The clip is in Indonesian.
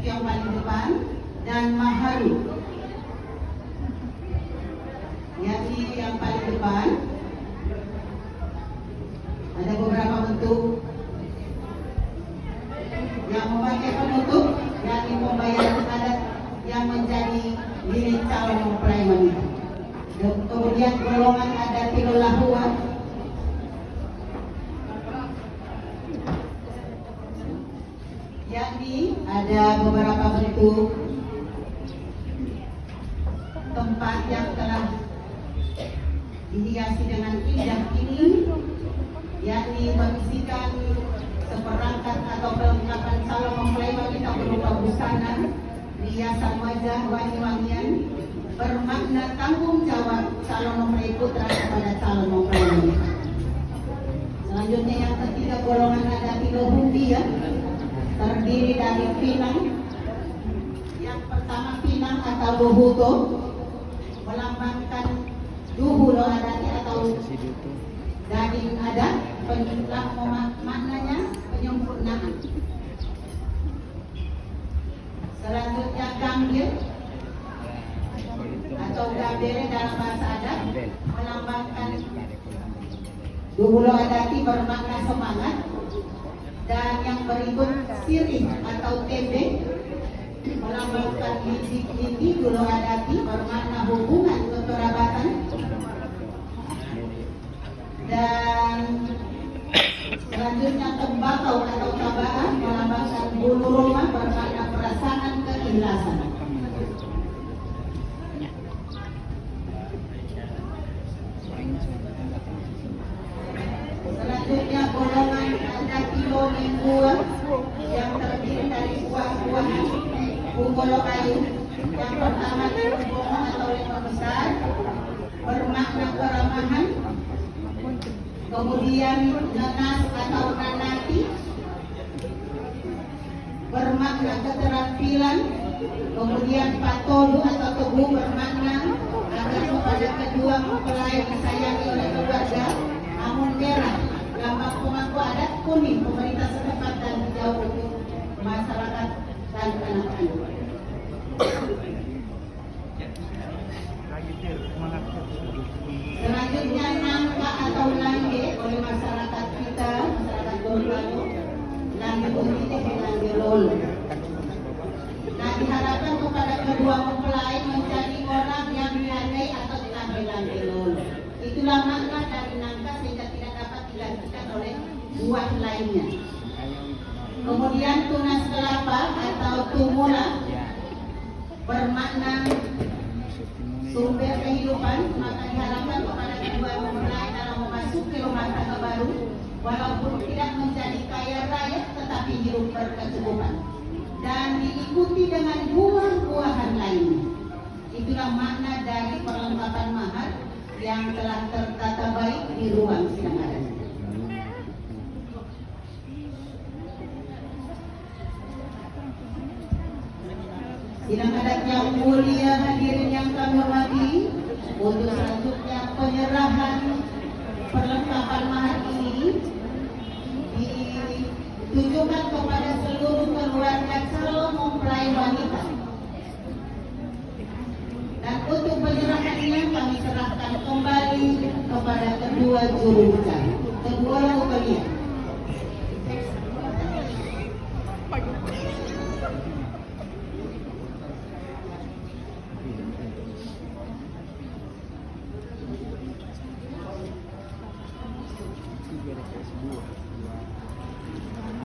yang paling depan, dan maharu. Yakni yang paling depan ada beberapa bentuk yang memakai penutup, yakni pembayaran adat yang menjadi milik calon mempelai wanita. Kemudian golongan adat Tilolahua, yakni ada beberapa bentuk tempat yang telah dihiasi dengan indah ini, yakni berisikan seperangkat atau perlengkapan calon mempelai wanita berupa busana, hiasan wajah, wangi-wangian, bermakna tanggung jawab calon mempelai putra kepada calon mempelai wanita. Selanjutnya yang ketiga, golongan adat Tilohubia, terdiri dari pinang. Yang pertama pinang atau dohuto, melambangkan duhulo adati atau daging adat, maknanya penyempurnaan. Selanjutnya gambir atau gambere dalam bahasa adat, melambangkan duhulo adati, bermakna semangat. Dan yang berikut sirih atau tembe, melambangkan lidi dulo adati, bermakna hubungan kekerabatan. Dan selanjutnya tembakau atau tabaan, melambangkan bulu roma, bermakna perasaan keikhlasan. Selanjutnya golongan adat Tilo Mingguan, yang terdiri dari buah-buahan Punggolo kayu. Yang pertama Limbomo atau limau besar, bermakna keramahan. Kemudian nanas atau nanati, bermakna keterampilan. Kemudian patolu atau tebu, bermakna agar kepada kedua mempelai disayangi oleh keluarga. Amun merah, lambang pemangku adat. Kuning, pemerintah setempat dan hijau untuk masyarakat dan anak-anak. Selanjutnya nangka atau langge oleh masyarakat kita, masyarakat Gorontalo, langge politik dan langge lolo. Nah, diharapkan kepada kedua mempelai menjadi orang yang dihargai atau diambil langge lolo. Itulah makna dari nangka, sehingga tidak dapat digantikan oleh buah lainnya. Kemudian tunas kelapa atau tumula, bermakna sumber kehidupan, maka diharapkan kepada kedua mempelai dalam memasuki rumah tangga baru, walaupun tidak menjadi kaya raya, tetapi hidup berkecukupan dan diikuti dengan buah-buahan lainnya. Itulah makna dari perlengkapan mahar yang telah tertata baik di ruang sidang adat. Sidang adat yang mulia, hadirin yang kami hormati, untuk selanjutnya penyerahan perlengkapan mahar ini ditujukan kepada seluruh keluarga calon mempelai wanita. Dan untuk penyerahan ini kami serahkan kembali kepada kedua juru bicara, kedua mempelai.